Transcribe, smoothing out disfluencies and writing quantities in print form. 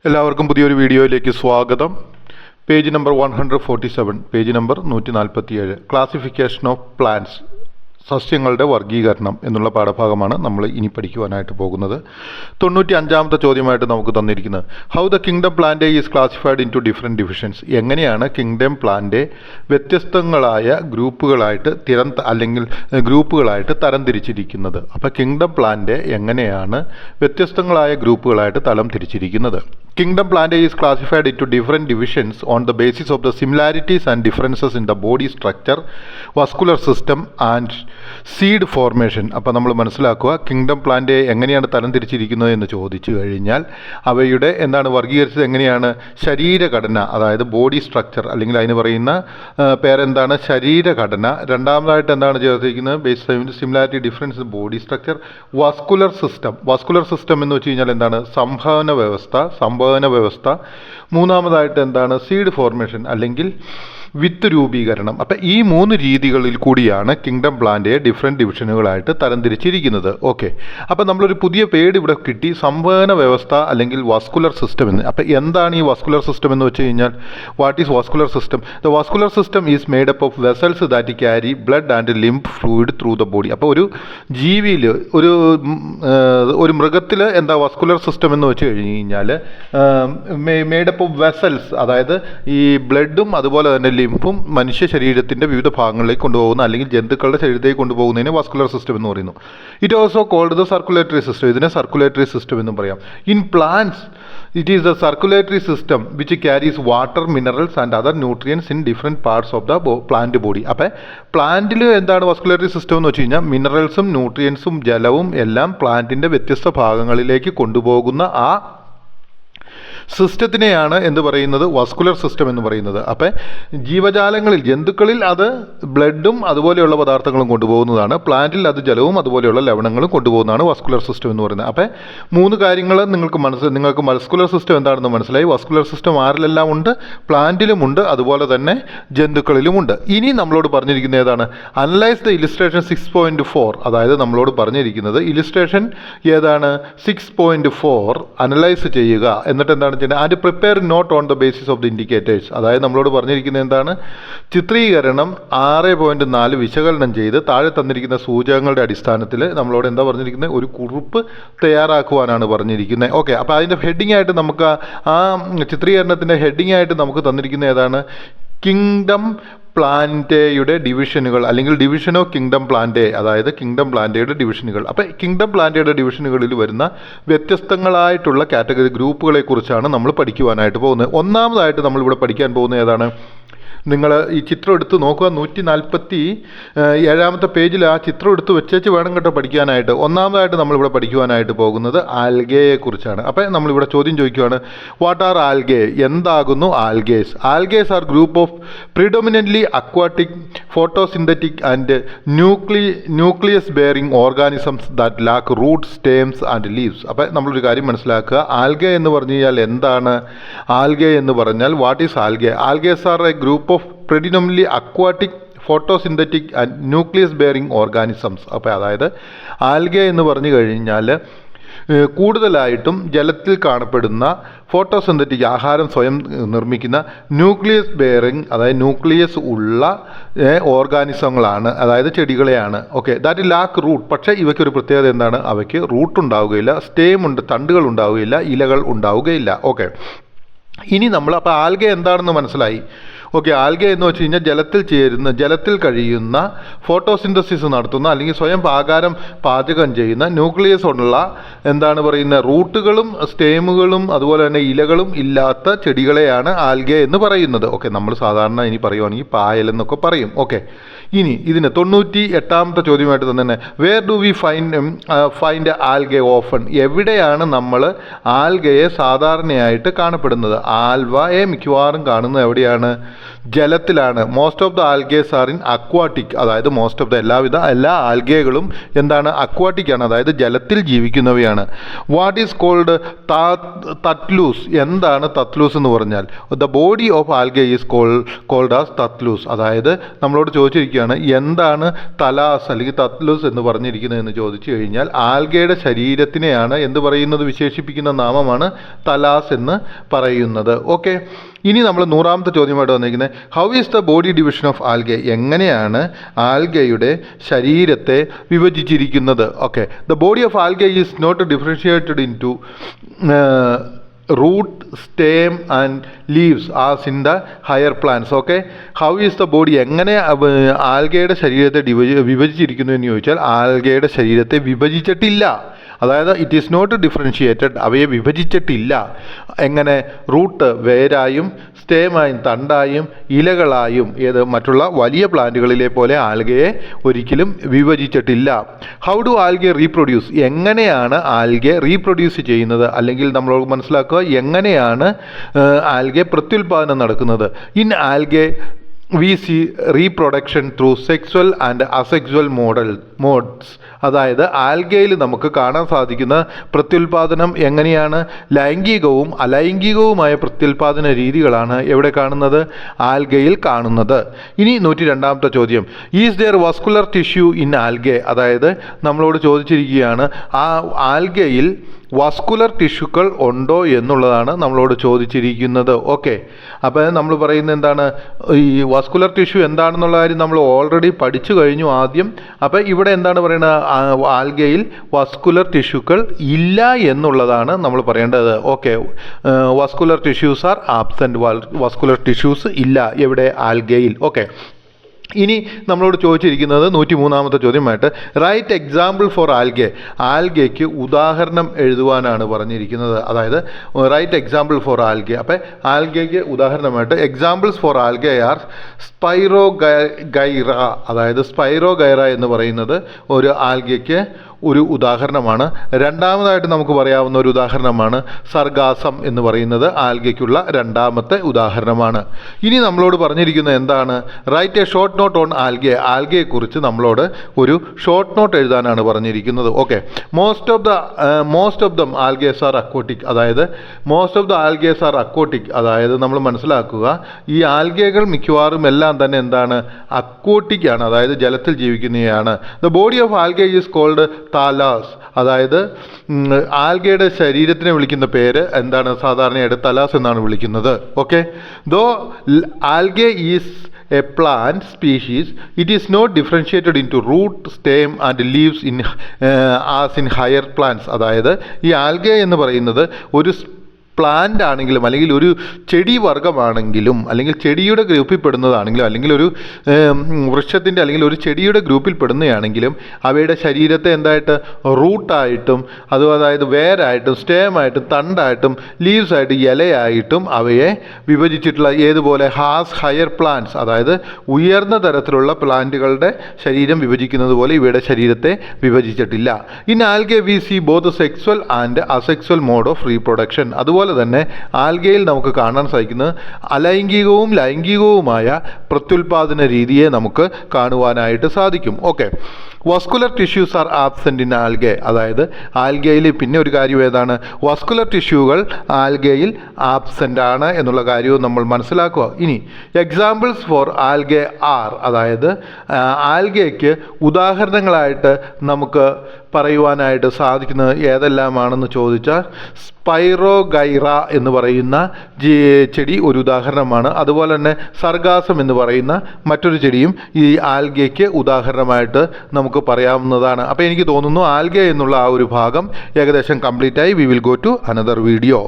എല്ലാവർക്കും പുതിയൊരു വീഡിയോയിലേക്ക് സ്വാഗതം. Page number 147, page number 147, classification of plants, സസ്യങ്ങളുടെ വർഗീകരണം എന്നുള്ള പാഠഭാഗമാണ് നമ്മൾ ഇനി പഠിക്കുവാനായിട്ട് പോകുന്നത്. 95ാമത്തെ ചോദ്യമായിട്ട് നമുക്ക് തന്നിരിക്കുന്നത് how the kingdom plant is classified in to different divisions. എങ്ങനെയാണ് കിങ്ഡം പ്ലാന്റ് വ്യത്യസ്തങ്ങളായ ഗ്രൂപ്പുകളായിട്ട് തരംതിരിച്ചിരിക്കുന്നത്. അപ്പോൾ കിങ്ഡം പ്ലാന്റ് എങ്ങനെയാണ് വ്യത്യസ്തങ്ങളായ ഗ്രൂപ്പുകളായിട്ട് തരം തിരിച്ചിരിക്കുന്നത്. Kingdom plant is classified into different divisions on the basis of the similarities and differences in the body structure, vascular system and seed formation. അപ്പോൾ നമ്മൾ മനസ്സിലാക്കുക കിങ്ഡം പ്ലാന്റ് എങ്ങനെയാണ് തരം തിരിച്ചിരിക്കുന്നത് എന്ന് ചോദിച്ചു കഴിഞ്ഞാൽ അവയുടെ വർഗീകരിച്ചത് എങ്ങനെയാണ്, ശരീരഘടന, അതായത് ബോഡി സ്ട്രക്ചർ, അല്ലെങ്കിൽ അതിന് പറയുന്ന പേരെന്താണ്, ശരീരഘടന. രണ്ടാമതായിട്ട് എന്താണ് ചേർത്തിരിക്കുന്നത്, base similarity, difference body structure. Vascular system എന്ന് വെച്ച് കഴിഞ്ഞാൽ എന്താണ്, സംഭവന വ്യവസ്ഥ. മൂന്നാമതായിട്ട് എന്താണ്, സീഡ് ഫോർമേഷൻ അല്ലെങ്കിൽ വിത്ത് രൂപീകരണം. അപ്പം ഈ 3 രീതികളിൽ കൂടിയാണ് കിങ്ഡം പ്ലാന്റിനെ ഡിഫറെൻറ്റ് ഡിവിഷനുകളായിട്ട് തരംതിരിച്ചിരിക്കുന്നത്. ഓക്കെ, അപ്പം നമ്മളൊരു പുതിയ പേര് ഇവിടെ കിട്ടി, സംവഹന വ്യവസ്ഥ അല്ലെങ്കിൽ വാസ്കുലർ സിസ്റ്റം എന്ന്. അപ്പം എന്താണ് ഈ വാസ്കുലർ സിസ്റ്റം എന്ന് വെച്ച് കഴിഞ്ഞാൽ, what is vascular system? The vascular system is made up of vessels that carry blood and lymph fluid through the body. അപ്പോൾ ഒരു ജീവിയിൽ, ഒരു മൃഗത്തിൽ എന്താ വാസ്കുലർ സിസ്റ്റം എന്ന് വെച്ച് കഴിഞ്ഞാൽ മെയ്ഡ് അപ്പ് ഓഫ് വെസൽസ്, അതായത് ഈ ബ്ലഡും അതുപോലെ തന്നെ ലിംഫും മനുഷ്യ ശരീരത്തിൻ്റെ വിവിധ ഭാഗങ്ങളിലേക്ക് കൊണ്ടുപോകുന്ന അല്ലെങ്കിൽ ജന്തുക്കളുടെ ശരീരത്തേക്ക് കൊണ്ടുപോകുന്നതിന് വാസ്കുലർ സിസ്റ്റം എന്ന് പറയുന്നു. It also called the circulatory system. ഇതിനെ സർക്കുലേറ്ററി സിസ്റ്റം എന്നും പറയാം. In plants it is the circulatory system which carries water, minerals and other nutrients in different parts of the plant body. അപ്പോൾ പ്ലാന്റിൽ എന്താണ് വാസ്കുലേറ്ററി system എന്ന് വെച്ച് കഴിഞ്ഞാൽ, മിനറൽസും ന്യൂട്രിയൻസും ജലവും എല്ലാം പ്ലാന്റിൻ്റെ വ്യത്യസ്ത ഭാഗങ്ങളിലേക്ക് കൊണ്ടുപോകുന്ന ആ സിസ്റ്റത്തിനെയാണ് എന്ത് പറയുന്നത്, വാസ്കുലർ സിസ്റ്റം എന്ന് പറയുന്നത്. അപ്പം ജീവജാലങ്ങളിൽ, ജന്തുക്കളിൽ അത് ബ്ലഡും അതുപോലെയുള്ള പദാർത്ഥങ്ങളും കൊണ്ടുപോകുന്നതാണ്. പ്ലാന്റിൽ അത് ജലവും അതുപോലെയുള്ള ലവണങ്ങളും കൊണ്ടുപോകുന്നതാണ് വാസ്കുലർ സിസ്റ്റം എന്ന് പറയുന്നത്. അപ്പം 3 കാര്യങ്ങൾ നിങ്ങൾക്ക് വാസ്കുലർ സിസ്റ്റം എന്താണെന്ന് മനസ്സിലായി. വാസ്കുലർ സിസ്റ്റം ആരിലെല്ലാം ഉണ്ട്, പ്ലാന്റിലുമുണ്ട്, അതുപോലെ തന്നെ ജന്തുക്കളിലുമുണ്ട്. ഇനി നമ്മളോട് പറഞ്ഞിരിക്കുന്നത് ഏതാണ്, അനലൈസ് ദ ഇലിസ്ട്രേഷൻ 6.4. അതായത് നമ്മളോട് പറഞ്ഞിരിക്കുന്നത് ഇലിസ്ട്രേഷൻ ഏതാണ്, 6.4 അനലൈസ് ചെയ്യുക. എന്നിട്ട് എന്താണ് and prepare note on the basis of the indicators. അതായത് നമ്മളോട് പറഞ്ഞിരിക്കുന്നത് എന്താണ്, ചിത്രീകരണം 6.4 വിശകലനം ചെയ്ത് താഴെ തന്നിരിക്കുന്ന സൂചകങ്ങളുടെ അടിസ്ഥാനത്തിൽ നമ്മളോട് എന്താ പറഞ്ഞിരിക്കുന്നത്, ഒരു കുറിപ്പ് തയ്യാറാക്കുവാനാണ് പറഞ്ഞിരിക്കുന്നത്. ഓക്കെ, അപ്പോൾ അതിൻ്റെ ഹെഡിങ് ആയിട്ട് നമുക്ക് ആ ചിത്രീകരണത്തിൻ്റെ ഹെഡിങ് ആയിട്ട് നമുക്ക് തന്നിരിക്കുന്ന ഏതാണ്, കിങ്ഡം പ്ലാന്റയുടെ ഡിവിഷനുകൾ അല്ലെങ്കിൽ ഡിവിഷൻ ഓഫ് കിങ്ഡം പ്ലാന്റ്, അതായത് കിങ്ഡം പ്ലാന്റയുടെ ഡിവിഷനുകൾ. അപ്പോൾ കിങ്ഡം പ്ലാന്റയുടെ ഡിവിഷനുകളിൽ വരുന്ന വ്യത്യസ്തങ്ങളായിട്ടുള്ള കാറ്റഗറി ഗ്രൂപ്പുകളെ കുറിച്ചാണ് നമ്മൾ പഠിക്കുവാനായിട്ട് പോകുന്നത്. ഒന്നാമതായിട്ട് നമ്മളിവിടെ പഠിക്കാൻ പോകുന്നത് ഏതാണ്, നിങ്ങൾ ഈ ചിത്രം എടുത്ത് നോക്കുക. 147ാമത്തെ പേജിൽ ആ ചിത്രം എടുത്ത് വെച്ചേച്ച് വേണം കേട്ടോ പഠിക്കാനായിട്ട്. ഒന്നാമതായിട്ട് നമ്മളിവിടെ പഠിക്കുവാനായിട്ട് പോകുന്നത് ആൽഗയെ കുറിച്ചാണ്. അപ്പം നമ്മളിവിടെ ചോദ്യം ചോദിക്കുകയാണ്, വാട്ട് ആർ ആൽഗേ, എന്താകുന്നു algaes? Algaes are group of predominantly aquatic, photosynthetic and nucleus bearing organisms that lack root, stems and leaves. അപ്പം നമ്മളൊരു കാര്യം മനസ്സിലാക്കുക, ആൽഗേ എന്ന് പറഞ്ഞു കഴിഞ്ഞാൽ എന്താണ്, ആൽഗേ എന്ന് പറഞ്ഞാൽ what is algae? Algaes are a group of predominantly aquatic, photosynthetic and nucleus bearing organisms. അപ്പോൾ അതായത് ആൽഗ എന്ന് പറഞ്ഞു കഴിഞ്ഞാൽ കൂടുതലായിട്ടും ജലത്തിൽ കാണപ്പെടുന്ന ഫോട്ടോസിന്തറ്റിക്, ആഹാരം സ്വയം നിർമ്മിക്കുന്ന, ന്യൂക്ലിയസ് ബെയറിംഗ്, അതായത് ന്യൂക്ലിയസ് ഉള്ള ഓർഗാനിസങ്ങളാണ്, അതായത് ചെടികളെയാണ്. Okay, that lack root. പക്ഷേ ഇവയ്ക്കൊരു പ്രത്യേകത എന്താണ്, അവയ്ക്ക് റൂട്ട് ഉണ്ടാവുകയില്ല, സ്റ്റേം ഉണ്ട്, തണ്ടുകൾ ഉണ്ടാവുകയില്ല, ഇലകൾ ഉണ്ടാവുകയില്ല. ഓക്കെ, ഇനി നമ്മൾ അപ്പോൾ ആൽഗ എന്താണെന്ന് മനസ്സിലായി. ഓക്കെ, ആൽഗ എന്ന് വെച്ച് കഴിഞ്ഞാൽ ജലത്തിൽ കഴിയുന്ന, ഫോട്ടോസിന്തസിസ് നടത്തുന്ന അല്ലെങ്കിൽ സ്വയം ആഹാരം പാചകം ചെയ്യുന്ന, ന്യൂക്ലിയസ് ഉള്ള എന്താണ് പറയുന്ന റൂട്ടുകളും സ്റ്റേമുകളും അതുപോലെ തന്നെ ഇലകളും ഇല്ലാത്ത ചെടികളെയാണ് ആൽഗ എന്ന് പറയുന്നത്. ഓക്കെ, നമ്മൾ സാധാരണ ഇനി പറയുവാണെങ്കിൽ പായൽ എന്നൊക്കെ പറയും. ഓക്കെ, ഇനി ഇതിന് 98ാമത്തെ ചോദ്യമായിട്ട് തന്നെ, where do we find algae often? എവിടെയാണ് നമ്മൾ ആൽഗയെ സാധാരണയായിട്ട് കാണപ്പെടുന്നത്? ആൽഗയെ മിക്കവാറും കാണുന്നത് എവിടെയാണ്? ജലത്തിലാണ്. Most of the algaes are in aquatic, അതായത് മോസ്റ്റ് ഓഫ് ദ എല്ലാ ആൽഗകളും എന്താണ്? അക്വാട്ടിക് ആണ്, അതായത് ജലത്തിൽ ജീവിക്കുന്നവയാണ്. What is called thallus? എന്താണ് തത്ലൂസ് എന്ന് പറഞ്ഞാൽ? The body of algae is called as thallus. അതായത് നമ്മളോട് ചോദിച്ചിരിക്കുകയാണ് എന്താണ് തലാസ് അല്ലെങ്കിൽ തത്ലൂസ് എന്ന് പറഞ്ഞിരിക്കുന്നത് എന്ന് ചോദിച്ചു കഴിഞ്ഞാൽ ആൽഗയുടെ ശരീരത്തിനെയാണ് എന്ത് പറയുന്നത്? വിശേഷിപ്പിക്കുന്ന നാമമാണ് തലാസ് എന്ന് പറയുന്നത്. ഓക്കെ, ഇനി നമ്മൾ 100ാമത്തെ ചോദ്യമായിട്ട് വന്നിരിക്കുന്നത് how is the body division of algae? എങ്ങനെയാണ് ആൽഗയുടെ ശരീരത്തെ വിഭജിച്ചിരിക്കുന്നത്? Okay, the body of algae is not differentiated into root, stem and leaves as in the higher plants. Okay, how is the body? എങ്ങനെ ആൽഗയുടെ ശരീരത്തെ വിഭജിച്ചിരിക്കുന്നു എന്ന് ചോദിച്ചാൽ ആൽഗയുടെ ശരീരത്തെ വിഭജിച്ചിട്ടില്ല. അതായത് ഇറ്റ് ഈസ് നോട്ട് ഡിഫറൻഷിയേറ്റഡ്, അവയെ വിഭജിച്ചിട്ടില്ല. എങ്ങനെ? റൂട്ട് വേരായും, സ്റ്റേമായും തണ്ടായും, ഇലകളായും, മറ്റുള്ള വലിയ പ്ലാന്റുകളിലെ പോലെ ആൽഗയെ ഒരിക്കലും വിഭജിച്ചിട്ടില്ല. How do algae reproduce? എങ്ങനെയാണ് ആൽഗെ റീപ്രൊഡ്യൂസ് ചെയ്യുന്നത്? അല്ലെങ്കിൽ നമ്മൾ മനസ്സിലാക്കുക എങ്ങനെയാണ് ആൽഗെ പ്രത്യുൽപാദനം നടക്കുന്നത്? In algae we see reproduction through sexual and asexual modes. അതായത് ആൽഗയിൽ നമുക്ക് കാണാൻ സാധിക്കുന്ന പ്രത്യുൽപാദനം എങ്ങനെയാണ്? ലൈംഗികവും അലൈംഗികവുമായ പ്രത്യുൽപാദന രീതികളാണ് എവിടെ കാണുന്നത്? ആൽഗയിൽ കാണുന്നത്. ഇനി 102ാമത്തെ ചോദ്യം, is there vascular tissue in algae? അതായത് നമ്മളോട് ചോദിച്ചിരിക്കുകയാണ് ആ ആൽഗയിൽ വസ്കുലർ ടിഷ്യൂക്കൾ ഉണ്ടോ എന്നുള്ളതാണ് നമ്മളോട് ചോദിച്ചിരിക്കുന്നത്. ഓക്കെ, അപ്പോൾ നമ്മൾ പറയുന്നത് എന്താണ്? ഈ വസ്കുലർ ടിഷ്യൂ എന്താണെന്നുള്ള കാര്യം നമ്മൾ ഓൾറെഡി പഠിച്ചു കഴിഞ്ഞു ആദ്യം. അപ്പോൾ ഇവിടെ എന്താണ് പറയുന്നത്? ആൽഗയിൽ വസ്കുലർ ടിഷ്യൂക്കൾ ഇല്ല എന്നുള്ളതാണ് നമ്മൾ പറയേണ്ടത്. Okay, vascular tissues are absent. Vascular tissues ഇല്ല എവിടെ? ആൽഗയിൽ. ഓക്കെ, ഇനി നമ്മളോട് ചോദിച്ചിരിക്കുന്നത് 103ാമത്തെ ചോദ്യമായിട്ട് റൈറ്റ് എക്സാമ്പിൾ ഫോർ ആൽഗെ. ആൽഗയ്ക്ക് ഉദാഹരണം എഴുതുവാനാണ് പറഞ്ഞിരിക്കുന്നത്. അതായത് റൈറ്റ് എക്സാമ്പിൾ ഫോർ ആൽഗെ. അപ്പം ആൽഗയ്ക്ക് ഉദാഹരണമായിട്ട് examples for algae are spirogyra. അതായത് സ്പൈറോഗൈറ എന്ന് പറയുന്നത് ഒരു ആൽഗയ്ക്ക് ഒരു ഉദാഹരണമാണ്. രണ്ടാമതായിട്ട് നമുക്ക് പറയാവുന്ന ഒരു ഉദാഹരണമാണ് സർഗാസം എന്ന് പറയുന്നത് ആൽഗയ്ക്കുള്ള രണ്ടാമത്തെ ഉദാഹരണമാണ്. ഇനി നമ്മളോട് പറഞ്ഞിരിക്കുന്നത് എന്താണ്? Write a short note on algae. ആൽഗയെക്കുറിച്ച് നമ്മളോട് ഒരു ഷോർട്ട് നോട്ട് എഴുതാനാണ് പറഞ്ഞിരിക്കുന്നത്. Okay, most of them algaes are aquatic. അതായത് most of the algaes are aquatic. അതായത് നമ്മൾ മനസ്സിലാക്കുക ഈ ആൽഗകൾ മിക്കവാറും എല്ലാം തന്നെ എന്താണ്? അക്വാട്ടിക് ആണ്, അതായത് ജലത്തിൽ ജീവിക്കുന്നവയാണ്. The body of algae is called thallus. അതായത് ആൽഗയുടെ ശരീരത്തിനെ വിളിക്കുന്ന പേര് എന്താണ്? സാധാരണയായിട്ട് തലാസ് എന്നാണ് വിളിക്കുന്നത്. Okay, though algae is a plant species it is not differentiated into root, stem and leaves in as in higher plants. അതായത് ഈ ആൽഗെ എന്ന് പറയുന്നത് ഒരു പ്ലാന്റ് ആണെങ്കിലും അല്ലെങ്കിൽ ഒരു ചെടി വർഗ്ഗമാണെങ്കിലും അല്ലെങ്കിൽ ചെടിയുടെ ഗ്രൂപ്പിൽ പെടുന്നതാണെങ്കിലും അല്ലെങ്കിൽ ഒരു വൃക്ഷത്തിൻ്റെ അല്ലെങ്കിൽ ഒരു ചെടിയുടെ ഗ്രൂപ്പിൽ പെടുന്നതാണെങ്കിലും അവയുടെ ശരീരത്തെ എന്തായിട്ട്? റൂട്ടായിട്ടും അതായത് വേരായിട്ടും സ്റ്റേമായിട്ടും തണ്ടായിട്ടും ലീവ്സായിട്ടും ഇലയായിട്ടും അവയെ വിഭജിച്ചിട്ടുള്ള ഏതുപോലെ ഹയർ പ്ലാന്റ്സ്, അതായത് ഉയർന്ന തരത്തിലുള്ള പ്ലാന്റുകളുടെ ശരീരം വിഭജിക്കുന്നത് പോലെ ഇവയുടെ ശരീരത്തെ വിഭജിച്ചിട്ടില്ല. In algae we see both sexual and asexual mode of reproduction. അതുപോലെ തന്നെ ആൽഗയിൽ നമുക്ക് കാണാൻ സാധിക്കുന്നത് അലൈംഗികവും ലൈംഗികവുമായ പ്രത്യുൽപാദന രീതിയെ നമുക്ക് കാണുവാനായിട്ട് സാധിക്കും. Okay, vascular tissues are absent in algae. അതായത് ആൽഗയിൽ പിന്നെ ഒരു കാര്യം ഏതാണ്? വസ്കുലർ ടിഷ്യൂകൾ ആൽഗയിൽ ആബ്സെൻ്റ് ആണ് എന്നുള്ള കാര്യവും നമ്മൾ മനസ്സിലാക്കുക. ഇനി എക്സാമ്പിൾസ് ഫോർ ആൽഗെ ആർ. അതായത് ആൽഗയ്ക്ക് ഉദാഹരണങ്ങളായിട്ട് നമുക്ക് പറയുവാനായിട്ട് സാധിക്കുന്നത് ഏതെല്ലാമാണെന്ന് ചോദിച്ചാൽ സ്പൈറോഗൈറ എന്ന് പറയുന്ന ചെടി ഒരു ഉദാഹരണമാണ്. അതുപോലെ തന്നെ സർഗാസം എന്ന് പറയുന്ന മറ്റൊരു ചെടിയും ഈ ആൽഗയ്ക്ക് ഉദാഹരണമായിട്ട് നമുക്ക് പറയാവുന്നതാണ്. അപ്പോൾ എനിക്ക് തോന്നുന്നു ആൽഗെ എന്നുള്ള ആ ഒരു ഭാഗം ഏകദേശം കംപ്ലീറ്റ് ആയി. We will go to another video.